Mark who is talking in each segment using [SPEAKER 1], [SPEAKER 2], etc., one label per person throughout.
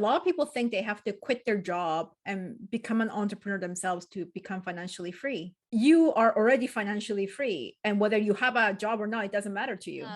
[SPEAKER 1] A lot of people think they have to quit their job and become an entrepreneur themselves to become financially free. You are already financially free, and whether you have a job or not, it doesn't matter to you.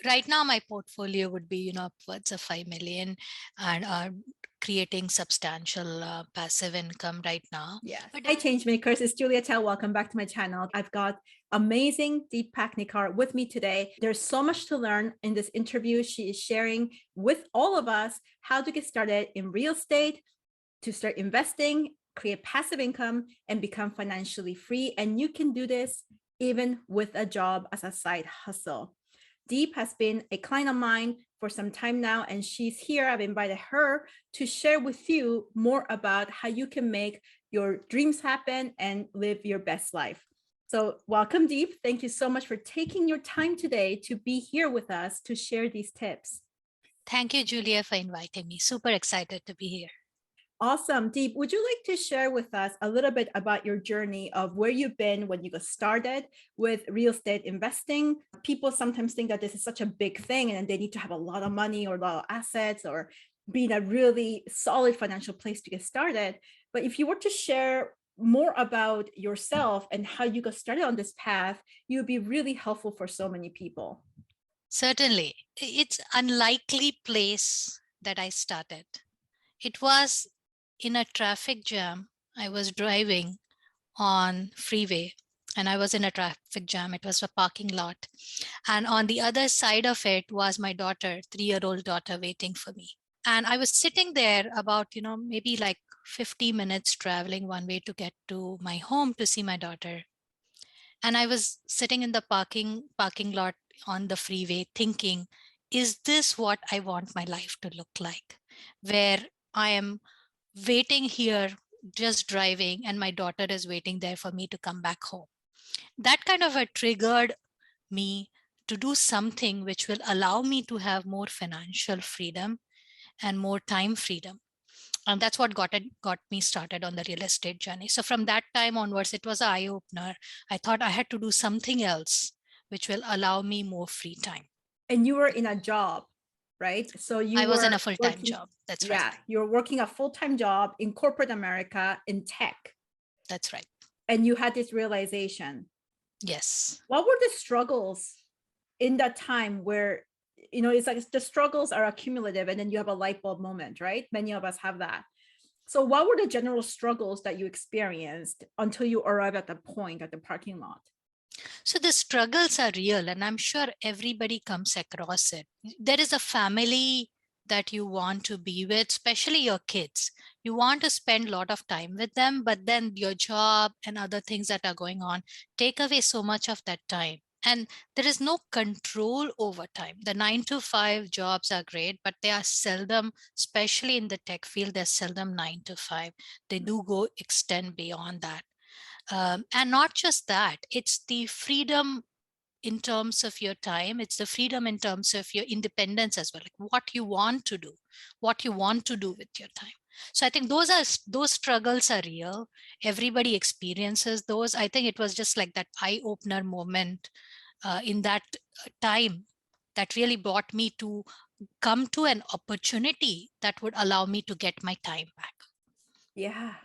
[SPEAKER 2] Right now, my portfolio would be, upwards of 5 million, and creating substantial passive income right now.
[SPEAKER 1] Yes. Hi, change makers. It's Julia Tell. Welcome back to my channel. I've got amazing Deep Paknikar with me today. There's so much to learn in this interview. She is sharing with all of us how to get started in real estate, to start investing, create passive income, and become financially free. And you can do this even with a job as a side hustle. Deep has been a client of mine for some time now, and she's here. I've invited her to share with you more about how you can make your dreams happen and live your best life. So welcome, Deep. Thank you so much for taking your time today to be here with us to share these tips.
[SPEAKER 2] Thank you, Julia, for inviting me. Super excited to be here.
[SPEAKER 1] Awesome. Deep, would you like to share with us a little bit about your journey of where you've been when you got started with real estate investing? People sometimes think that this is such a big thing and they need to have a lot of money or a lot of assets or be in a really solid financial place to get started. But if you were to share more about yourself and how you got started on this path, you would be really helpful for so many people.
[SPEAKER 2] Certainly. It's an unlikely place that I started. It was in a traffic jam. I was driving on freeway and I was in a traffic jam. It was a parking lot. And on the other side of it was my daughter, 3-year-old daughter, waiting for me. And I was sitting there about, maybe like 50 minutes traveling one way to get to my home to see my daughter. And I was sitting in the parking lot on the freeway thinking, is this what I want my life to look like? Where I am waiting here, just driving, and my daughter is waiting there for me to come back home. That kind of triggered me to do something which will allow me to have more financial freedom and more time freedom. And that's what got me started on the real estate journey. So from that time onwards, it was an eye-opener. I thought I had to do something else which will allow me more free time.
[SPEAKER 1] And you were in a job, right? So
[SPEAKER 2] I was in a full-time job. That's right.
[SPEAKER 1] Yeah, you're working a full-time job in corporate America in tech.
[SPEAKER 2] That's right.
[SPEAKER 1] And you had this realization.
[SPEAKER 2] Yes.
[SPEAKER 1] What were the struggles in that time where, it's like the struggles are accumulative and then you have a light bulb moment, right? Many of us have that. So what were the general struggles that you experienced until you arrived at the point at the parking lot?
[SPEAKER 2] So the struggles are real, and I'm sure everybody comes across it. There is a family that you want to be with, especially your kids. You want to spend a lot of time with them, but then your job and other things that are going on take away so much of that time. And there is no control over time. The 9 to 5 jobs are great, but they are seldom, especially in the tech field, they're seldom 9 to 5. They do go extend beyond that. And not just that, it's the freedom in terms of your time. It's the freedom in terms of your independence as well, like what you want to do, what you want to do with your time. So I think those struggles are real. Everybody experiences those. I think it was just like that eye-opener moment in that time that really brought me to come to an opportunity that would allow me to get my time back.
[SPEAKER 1] Yeah.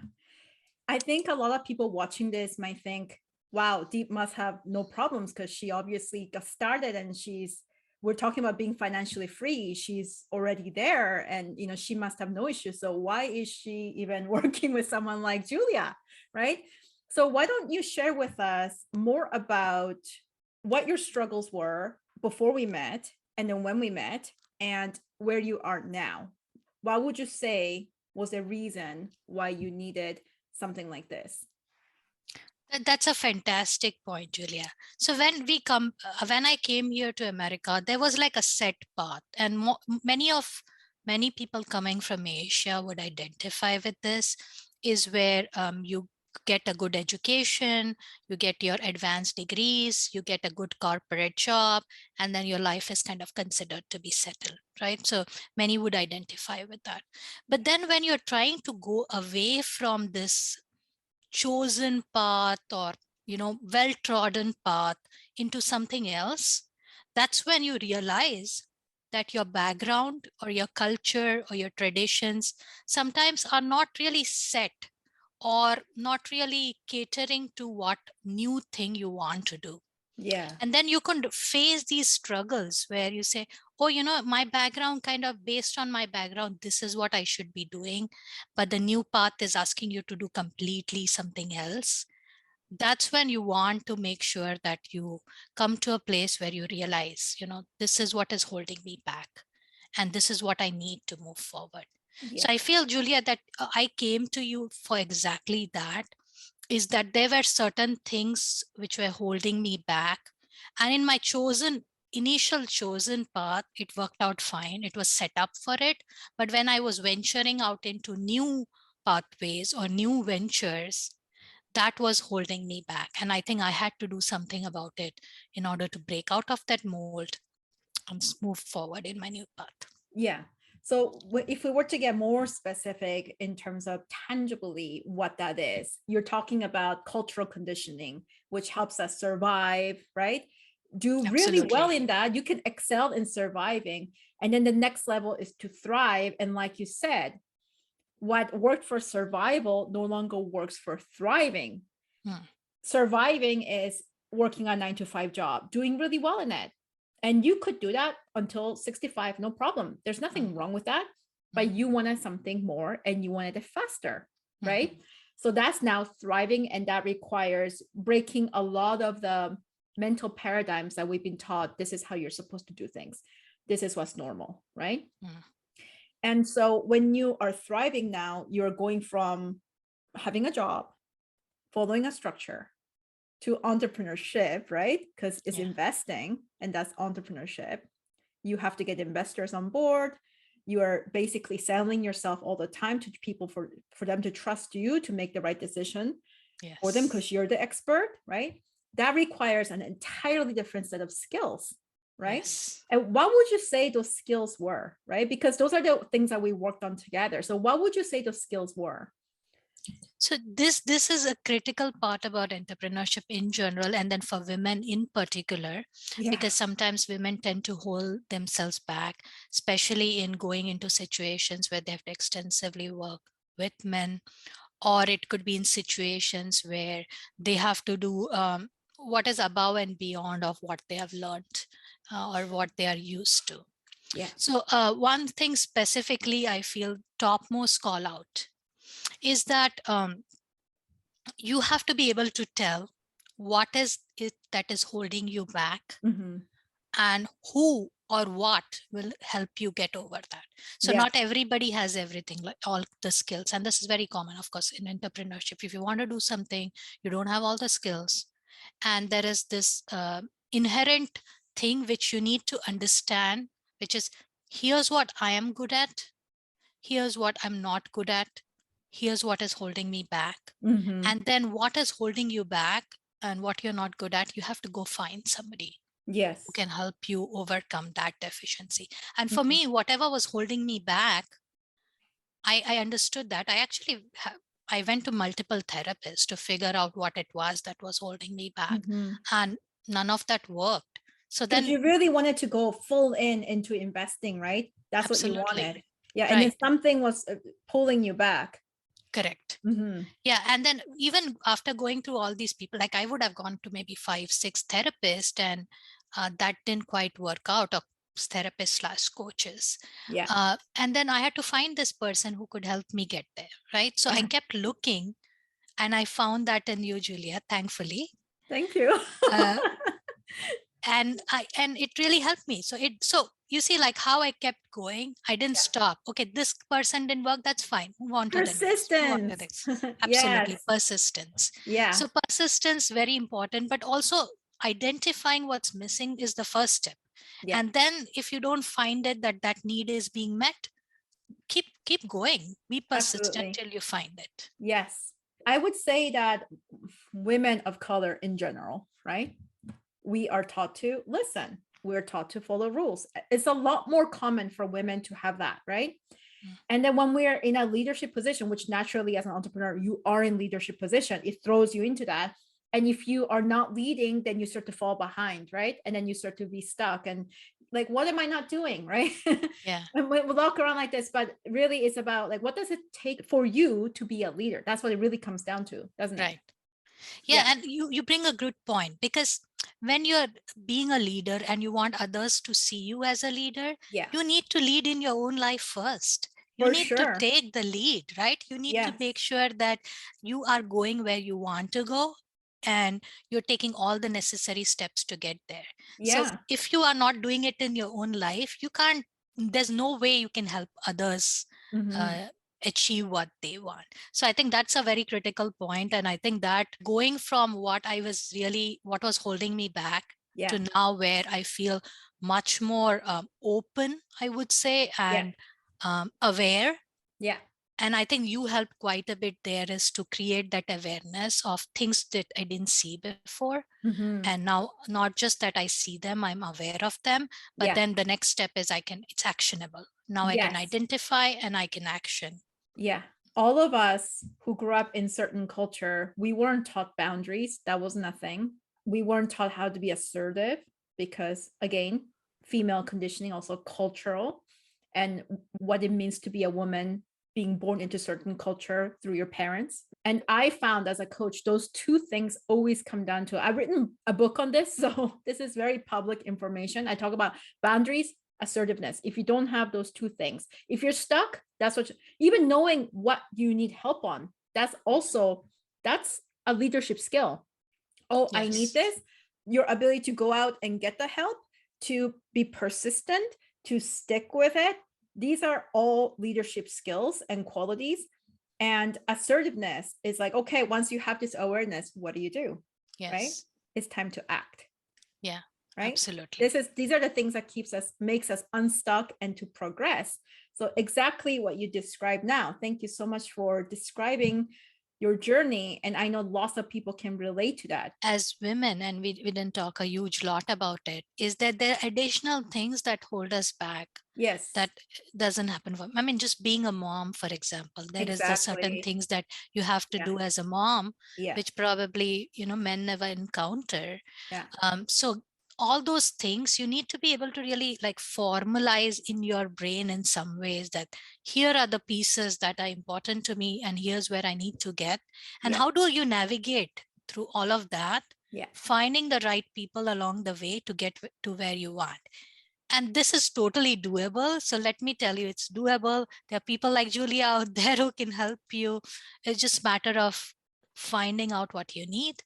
[SPEAKER 1] I think a lot of people watching this might think, wow, Deep must have no problems because she obviously got started and we're talking about being financially free. She's already there and, she must have no issues. So why is she even working with someone like Julia, right? So why don't you share with us more about what your struggles were before we met and then when we met and where you are now? What would you say was the reason why you needed something like this?
[SPEAKER 2] That's a fantastic point, Julia. So when I came here to America, there was like a set path, and many people coming from Asia would identify with this. Is where you get a good education, you get your advanced degrees, you get a good corporate job, and then your life is kind of considered to be settled, right? So many would identify with that. But then when you're trying to go away from this chosen path or well-trodden path into something else, that's when you realize that your background or your culture or your traditions sometimes are not really set or not really catering to what new thing you want to do.
[SPEAKER 1] Yeah.
[SPEAKER 2] And then you can face these struggles where you say, oh, my background, kind of based on my background, this is what I should be doing, but the new path is asking you to do completely something else. That's when you want to make sure that you come to a place where you realize, this is what is holding me back and this is what I need to move forward. So
[SPEAKER 1] Yeah.
[SPEAKER 2] I feel, Julia, that I came to you for exactly that, is that there were certain things which were holding me back. And in my initial chosen path, it worked out fine. It was set up for it. But when I was venturing out into new pathways or new ventures, that was holding me back. And I think I had to do something about it in order to break out of that mold and move forward in my new path.
[SPEAKER 1] Yeah. So if we were to get more specific in terms of tangibly what that is, you're talking about cultural conditioning, which helps us survive, right? Do really well
[SPEAKER 2] Absolutely.
[SPEAKER 1] in that. You can excel in surviving. And then the next level is to thrive. And like you said, what worked for survival no longer works for thriving. Surviving is working a 9-to-5 job, doing really well in it. And you could do that until 65, no problem. There's nothing wrong with that. But you wanted something more and you wanted it faster, right? So that's now thriving. And that requires breaking a lot of the mental paradigms that we've been taught. This is how you're supposed to do things. This is what's normal, right? And so when you are thriving now, you're going from having a job, following a structure, to entrepreneurship, right? Because it's investing and that's entrepreneurship. You have to get investors on board. You are basically selling yourself all the time to people for them to trust you to make the right decision for them because you're the expert, right? That requires an entirely different set of skills, right?
[SPEAKER 2] Yes.
[SPEAKER 1] And what would you say those skills were, right? Because those are the things that we worked on together. So what would you say those skills were?
[SPEAKER 2] So this is a critical part about entrepreneurship in general, and then for women in particular, because sometimes women tend to hold themselves back, especially in going into situations where they have to extensively work with men, or it could be in situations where they have to do what is above and beyond of what they have learned or what they are used to.
[SPEAKER 1] Yeah.
[SPEAKER 2] So one thing specifically I feel topmost call out is that you have to be able to tell what is it that is holding you back and who or what will help you get over that. So not everybody has everything, like all the skills. And this is very common, of course, in entrepreneurship. If you want to do something, you don't have all the skills. And there is this inherent thing which you need to understand, which is, here's what I am good at. Here's what I'm not good at. Here's what is holding me back. And then what is holding you back and what you're not good at, you have to go find somebody who can help you overcome that deficiency. And for me, whatever was holding me back, I understood that. I went to multiple therapists to figure out what it was that was holding me back. And none of that worked. So then
[SPEAKER 1] you really wanted to go full into investing, right? That's
[SPEAKER 2] absolutely
[SPEAKER 1] what you wanted. Yeah.
[SPEAKER 2] Right.
[SPEAKER 1] And then something was pulling you back.
[SPEAKER 2] Correct. Yeah. And then even after going through all these people, like I would have gone to maybe 5-6 therapists, and that didn't quite work out, or therapists/coaches.
[SPEAKER 1] Yeah.
[SPEAKER 2] And then I had to find this person who could help me get there. Right. So I kept looking, and I found that in you, Julia, thankfully.
[SPEAKER 1] Thank you.
[SPEAKER 2] And it really helped me. So you see, like how I kept going, I didn't stop. Okay, this person didn't work, that's fine, move on to the next, move on to the next. Absolutely. Persistence.
[SPEAKER 1] Yeah.
[SPEAKER 2] So persistence, very important, but also identifying what's missing is the first step. And then if you don't find it, that need is being met, keep going, be persistent till you find it.
[SPEAKER 1] Yes. I would say that women of color in general, right? We are taught to listen. We're taught to follow rules. It's a lot more common for women to have that, right? And then when we're in a leadership position, which naturally as an entrepreneur, you are in leadership position, it throws you into that. And if you are not leading, then you start to fall behind, right? And then you start to be stuck. And like, what am I not doing? Right.
[SPEAKER 2] Yeah.
[SPEAKER 1] And we walk around like this, but really it's about like, what does it take for you to be a leader? That's what it really comes down to, doesn't it?
[SPEAKER 2] Right. Yeah,
[SPEAKER 1] Yeah.
[SPEAKER 2] and you bring a good point, because when you're being a leader and you want others to see you as a leader,
[SPEAKER 1] Yeah.
[SPEAKER 2] you need to lead in your own life first. You
[SPEAKER 1] For
[SPEAKER 2] need to
[SPEAKER 1] sure.
[SPEAKER 2] take the lead, right? You need to
[SPEAKER 1] Yes.
[SPEAKER 2] make sure that you are going where you want to go, and you're taking all the necessary steps to get there. So
[SPEAKER 1] Yeah.
[SPEAKER 2] if you are not doing it in your own life, you can't, there's no way you can help others
[SPEAKER 1] Hmm.
[SPEAKER 2] uh, achieve what they want. So I think that's a very critical point. And I think that going from what I was really, what was holding me back,
[SPEAKER 1] Yeah.
[SPEAKER 2] to now where I feel much more open, I would say,
[SPEAKER 1] Yeah.
[SPEAKER 2] and aware.
[SPEAKER 1] Yeah.
[SPEAKER 2] And I think you helped quite a bit there, is to create that awareness of things that I didn't see before.
[SPEAKER 1] Hmm.
[SPEAKER 2] And now, not just that I see them, I'm aware of them, but
[SPEAKER 1] Yeah.
[SPEAKER 2] then the next step is it's actionable. Now I can
[SPEAKER 1] Yes.
[SPEAKER 2] identify and I can action.
[SPEAKER 1] Yeah. All of us who grew up in certain culture, we weren't taught boundaries. That was nothing. We weren't taught how to be assertive because, again, female conditioning, also cultural, and what it means to be a woman being born into certain culture through your parents. And I found as a coach, those two things always come down to, I've written a book on this. So this is very public information. I talk about boundaries, assertiveness. If you don't have those two things, if you're stuck, that's what, even knowing what you need help on, that's a leadership skill. Oh, I need
[SPEAKER 2] Yes.
[SPEAKER 1] this. Your ability to go out and get the help, to be persistent, to stick with it. These are all leadership skills and qualities. And assertiveness is like, okay, once you have this awareness, what do you do? Right?
[SPEAKER 2] Yes.
[SPEAKER 1] It's time to act.
[SPEAKER 2] Yeah,
[SPEAKER 1] Right?
[SPEAKER 2] absolutely.
[SPEAKER 1] These are the things that makes us unstuck and to progress. So exactly what you described now. Thank you so much for describing your journey. And I know lots of people can relate to that.
[SPEAKER 2] As women, and we didn't talk a huge lot about it, is that there are additional things that hold us back,
[SPEAKER 1] Yes,
[SPEAKER 2] that doesn't happen for, I mean, just being a mom, for example, there is the certain
[SPEAKER 1] exactly.
[SPEAKER 2] things that you have to
[SPEAKER 1] Yeah.
[SPEAKER 2] do as a mom,
[SPEAKER 1] Yeah.
[SPEAKER 2] which probably, men never encounter.
[SPEAKER 1] Yeah.
[SPEAKER 2] So all those things you need to be able to really like formalize in your brain in some ways, that here are the pieces that are important to me, and here's where I need to get. And
[SPEAKER 1] Yeah.
[SPEAKER 2] how do you navigate through all of that,
[SPEAKER 1] Yeah.
[SPEAKER 2] finding the right people along the way to get to where you want. And this is totally doable. So let me tell you, it's doable. There are people like Julia out there who can help you. It's just a matter of finding out what you need,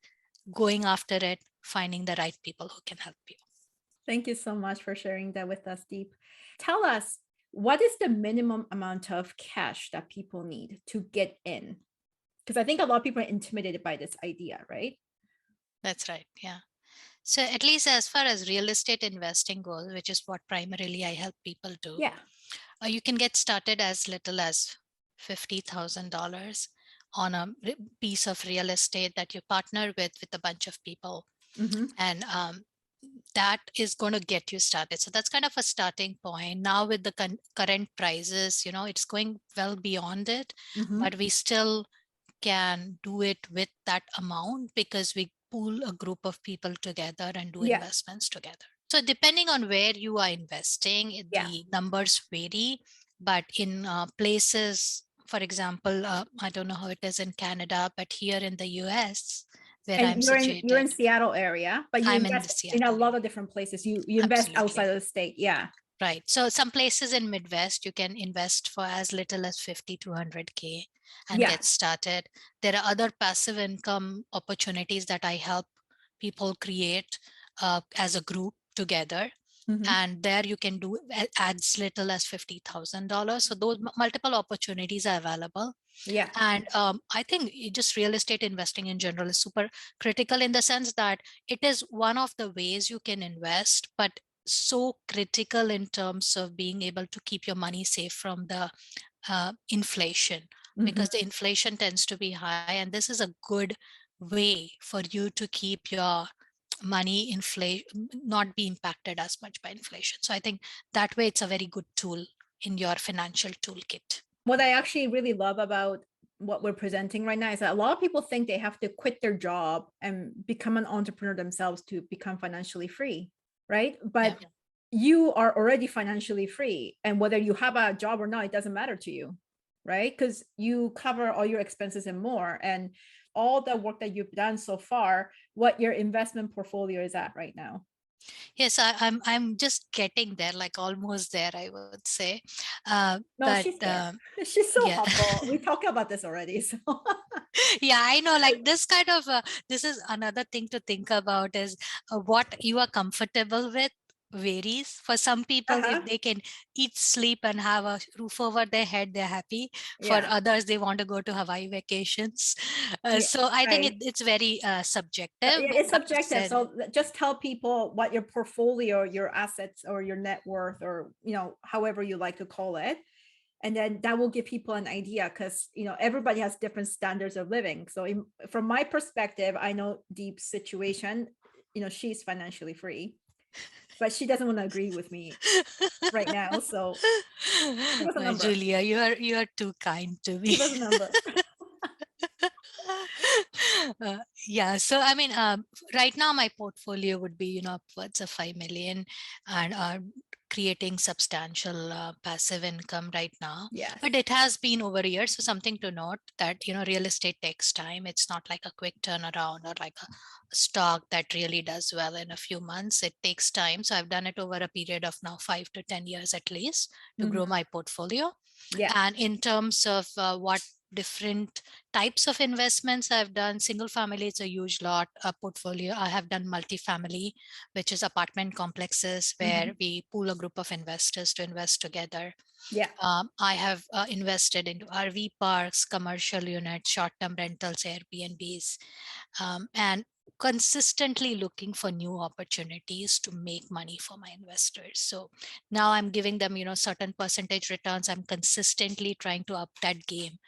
[SPEAKER 2] going after it, finding the right people who can help you.
[SPEAKER 1] Thank you so much for sharing that with us, Deep. Tell us, what is the minimum amount of cash that people need to get in? Because I think a lot of people are intimidated by this idea, right?
[SPEAKER 2] That's right. Yeah. So at least as far as real estate investing goes, which is what primarily I help people do,
[SPEAKER 1] Yeah.
[SPEAKER 2] you can get started as little as $50,000 on a piece of real estate that you partner with a bunch of people.
[SPEAKER 1] Mm-hmm.
[SPEAKER 2] And that is going to get you started. So that's kind of a starting point. Now with the current prices, it's going well beyond it,
[SPEAKER 1] Mm-hmm.
[SPEAKER 2] but we still can do it with that amount, because we pool a group of people together and do
[SPEAKER 1] Yeah.
[SPEAKER 2] investments together. So depending on where you are investing,
[SPEAKER 1] Yeah.
[SPEAKER 2] the numbers vary, but in places, for example, I don't know how it is in Canada, but here in the US, where
[SPEAKER 1] And
[SPEAKER 2] I'm
[SPEAKER 1] you're in
[SPEAKER 2] situated,
[SPEAKER 1] Seattle area, but you
[SPEAKER 2] I'm in the
[SPEAKER 1] invest in a
[SPEAKER 2] Seattle
[SPEAKER 1] lot
[SPEAKER 2] area.
[SPEAKER 1] of different places. You invest outside
[SPEAKER 2] Absolutely.
[SPEAKER 1] of the state. Yeah.
[SPEAKER 2] Right. So some places in Midwest, you can invest for as little as 50 to 100K and
[SPEAKER 1] Yeah.
[SPEAKER 2] get started. There are other passive income opportunities that I help people create as a group together.
[SPEAKER 1] Mm-hmm.
[SPEAKER 2] And there you can do as little as $50,000. So those multiple opportunities are available.
[SPEAKER 1] Yeah.
[SPEAKER 2] And I think just real estate investing in general is super critical, in the sense that it is one of the ways you can invest, but so critical in terms of being able to keep your money safe from the inflation,
[SPEAKER 1] Mm-hmm.
[SPEAKER 2] because the inflation tends to be high, and this is a good way for you to keep your money not be impacted as much by inflation. So I think that way it's a very good tool in your financial toolkit.
[SPEAKER 1] What I actually really love about what we're presenting right now is that a lot of people think they have to quit their job and become an entrepreneur themselves to become financially free, right?
[SPEAKER 2] Yeah.
[SPEAKER 1] But you are already financially free. And whether you have a job or not, it doesn't matter to you, right? Because you cover all your expenses and more. And all the work that you've done so far, what your investment portfolio is at right now.
[SPEAKER 2] Yes, I'm just getting there, like almost there, I would say.
[SPEAKER 1] No,
[SPEAKER 2] But
[SPEAKER 1] she's there. She's so
[SPEAKER 2] yeah,
[SPEAKER 1] humble. We talked about this already. So
[SPEAKER 2] yeah, I know. Like this kind of this is another thing to think about is what you are comfortable with varies. For some people, if
[SPEAKER 1] uh-huh.
[SPEAKER 2] they can eat, sleep, and have a roof over their head, they're happy. For
[SPEAKER 1] Yeah.
[SPEAKER 2] others, they want to go to Hawaii vacations.
[SPEAKER 1] Yeah.
[SPEAKER 2] So I think
[SPEAKER 1] Right.
[SPEAKER 2] it's very subjective.
[SPEAKER 1] Yeah,
[SPEAKER 2] But
[SPEAKER 1] it's
[SPEAKER 2] that
[SPEAKER 1] subjective.
[SPEAKER 2] said,
[SPEAKER 1] So just tell people what your portfolio, your assets, or your net worth, or however you like to call it. And then that will give people an idea, because everybody has different standards of living. So from my perspective, I know Deep's situation. She's financially free, but she doesn't want to agree with me right now. So give us a number.
[SPEAKER 2] Julia, you are too kind to me.
[SPEAKER 1] Give us a number.
[SPEAKER 2] Uh, yeah, so I mean, right now my portfolio would be, upwards of 5 million, and creating substantial passive income right now.
[SPEAKER 1] Yes.
[SPEAKER 2] But it has been over years. So something to note that, real estate takes time. It's not like a quick turnaround or like a stock that really does well in a few months. It takes time. So I've done it over a period of now 5 to 10 years at least to grow
[SPEAKER 1] Mhm.
[SPEAKER 2] my portfolio.
[SPEAKER 1] Yeah.
[SPEAKER 2] And in terms of what different types of investments I've done, single family is a huge lot portfolio. I have done multifamily, which is apartment complexes where
[SPEAKER 1] Mhm.
[SPEAKER 2] we pool a group of investors to invest together.
[SPEAKER 1] Yeah.
[SPEAKER 2] I have invested into RV parks, commercial units, short-term rentals, Airbnbs, and consistently looking for new opportunities to make money for my investors. So now I'm giving them, certain percentage returns. I'm consistently trying to up that game,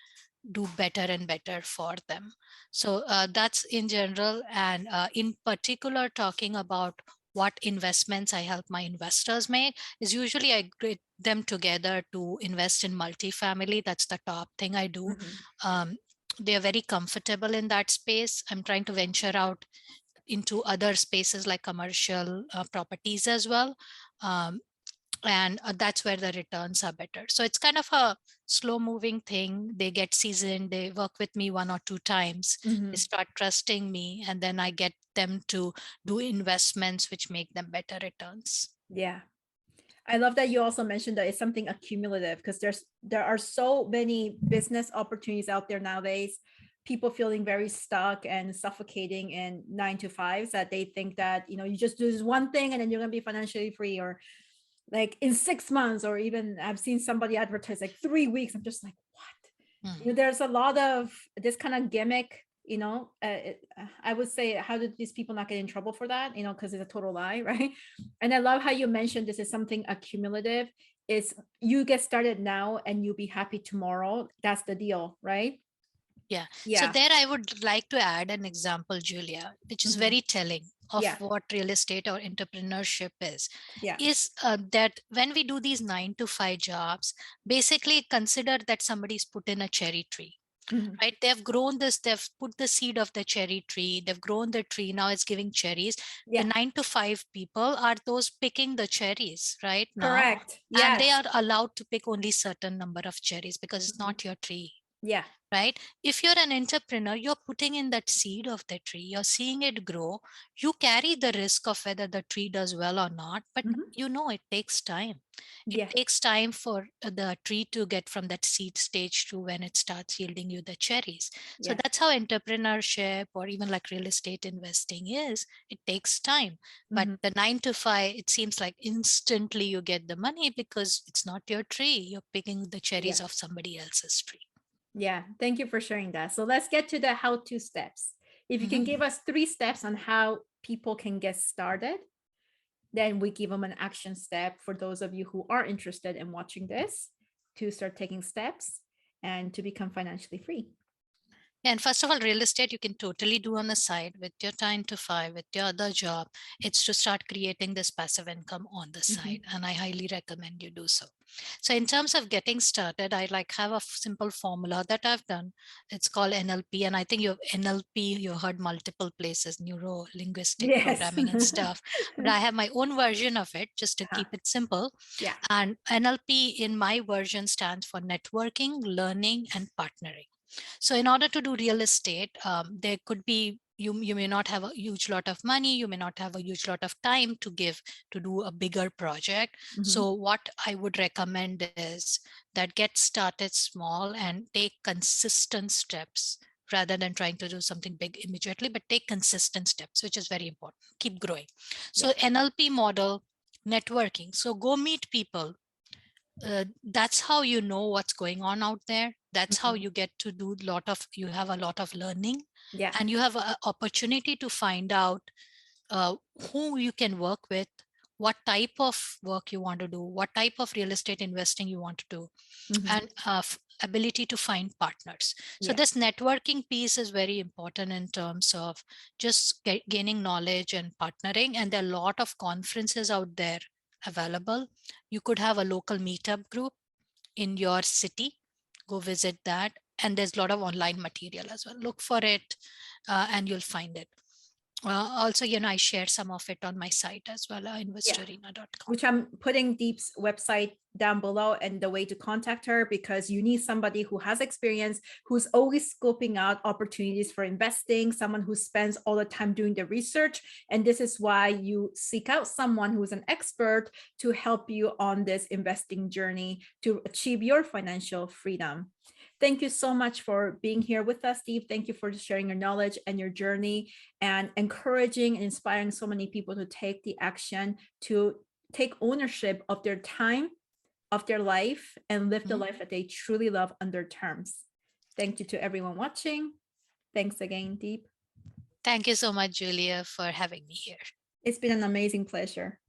[SPEAKER 2] do better and better for them. So that's in general. And in particular, talking about what investments I help my investors make is usually I get them together to invest in multifamily. That's the top thing I do.
[SPEAKER 1] Mhm.
[SPEAKER 2] Um, they are very comfortable in that space. I'm trying to venture out into other spaces like commercial properties as well. Um, and that's where the returns are better. So it's kind of a slow moving thing. They get seasoned, they work with me 1 or 2 times, they
[SPEAKER 1] Mhm.
[SPEAKER 2] start trusting me, and then I get them to do investments which make them better returns.
[SPEAKER 1] Yeah. I love that you also mentioned that it's something accumulative, because there are so many business opportunities out there nowadays. People feeling very stuck and suffocating in 9 to 5s, that they think that you just do this one thing and then you're gonna be financially free, or like in 6 months, or even I've seen somebody advertise like 3 weeks. I'm just like, what?
[SPEAKER 2] Mm.
[SPEAKER 1] There's a lot of this kind of gimmick. I would say, how did these people not get in trouble for that? Because it's a total lie, right? And I love how you mentioned this is something accumulative. It's you get started now and you'll be happy tomorrow. That's the deal, right?
[SPEAKER 2] Yeah. So
[SPEAKER 1] Yeah.
[SPEAKER 2] there I would like to add an example, Julia, which is
[SPEAKER 1] Mhm.
[SPEAKER 2] very telling of
[SPEAKER 1] Yeah.
[SPEAKER 2] what real estate or entrepreneurship
[SPEAKER 1] Yeah.
[SPEAKER 2] is that when we do these 9 to 5 jobs, basically consider that somebody's put in a cherry tree,
[SPEAKER 1] Mhm.
[SPEAKER 2] right? They've grown this, they've put the seed of the cherry tree, they've grown the tree, now it's giving cherries. The
[SPEAKER 1] Yeah.
[SPEAKER 2] 9 to 5 people are those picking the cherries right now,
[SPEAKER 1] Correct.
[SPEAKER 2] and they
[SPEAKER 1] Yes.
[SPEAKER 2] are allowed to pick only certain number of cherries because it's
[SPEAKER 1] Mhm.
[SPEAKER 2] not your tree,
[SPEAKER 1] Yeah.
[SPEAKER 2] right? If you're an entrepreneur, you're putting in that seed of the tree, you're seeing it grow. You carry the risk of whether the tree does well or not, but
[SPEAKER 1] Mhm.
[SPEAKER 2] it takes time. It
[SPEAKER 1] Yeah.
[SPEAKER 2] takes time for the tree to get from that seed stage to when it starts yielding you the cherries. So
[SPEAKER 1] Yeah.
[SPEAKER 2] that's how entrepreneurship or even like real estate investing is. It takes time. But
[SPEAKER 1] Mhm.
[SPEAKER 2] the 9 to 5, it seems like instantly you get the money because it's not your tree. You're picking the cherries
[SPEAKER 1] Yeah.
[SPEAKER 2] off somebody else's tree.
[SPEAKER 1] Yeah, thank you for sharing that. So let's get to the how-to steps. If you can
[SPEAKER 2] Mhm.
[SPEAKER 1] give us 3 steps on how people can get started, then we give them an action step for those of you who are interested in watching this to start taking steps and to become financially free.
[SPEAKER 2] And first of all, real estate you can totally do on the side with your 9 to 5, with your other job. It's to start creating this passive income on the side.
[SPEAKER 1] Mhm.
[SPEAKER 2] And I highly recommend you do so. So in terms of getting started, I like have a simple formula that I've done. It's called NLP. And I think you have NLP, you heard multiple places, neuro linguistic
[SPEAKER 1] Yes.
[SPEAKER 2] programming and stuff. But I have my own version of it just to
[SPEAKER 1] Uh-huh.
[SPEAKER 2] keep it simple.
[SPEAKER 1] Yeah.
[SPEAKER 2] And NLP in my version stands for networking, learning, and partnering. So in order to do real estate, there could be, you may not have a huge lot of money, you may not have a huge lot of time to give to do a bigger project.
[SPEAKER 1] Mhm.
[SPEAKER 2] So what I would recommend is that get started small and take consistent steps rather than trying to do something big immediately, but take consistent steps, which is very important. Keep growing. So
[SPEAKER 1] Yeah.
[SPEAKER 2] NLP model, networking. So go meet people. That's how you know what's going on out there. That's how
[SPEAKER 1] Mhm.
[SPEAKER 2] you get to do you have a lot of learning,
[SPEAKER 1] Yeah.
[SPEAKER 2] and you have an opportunity to find out uh, who you can work with, what type of work you want to do, what type of real estate investing you want to do,
[SPEAKER 1] Mhm.
[SPEAKER 2] and ability to find partners. So
[SPEAKER 1] Yeah.
[SPEAKER 2] this networking piece is very important in terms of just gaining knowledge and partnering. And there are a lot of conferences out there available. You could have a local meetup group in your city, go visit that. And there's a lot of online material as well. Look for it and you'll find it. Also, I share some of it on my site as well,
[SPEAKER 1] Yeah.
[SPEAKER 2] investorina.com.
[SPEAKER 1] Which I'm putting Deep's website down below and the way to contact her, because you need somebody who has experience, who's always scoping out opportunities for investing, someone who spends all the time doing the research. And this is why you seek out someone who's an expert to help you on this investing journey to achieve your financial freedom. Thank you so much for being here with us, Steve. Thank you for sharing your knowledge and your journey and encouraging and inspiring so many people to take the action to take ownership of their time, of their life, and live the life that they truly love on their terms. Thank you to everyone watching. Thanks again, Deep.
[SPEAKER 2] Thank you so much, Julia, for having me here.
[SPEAKER 1] It's been an amazing pleasure.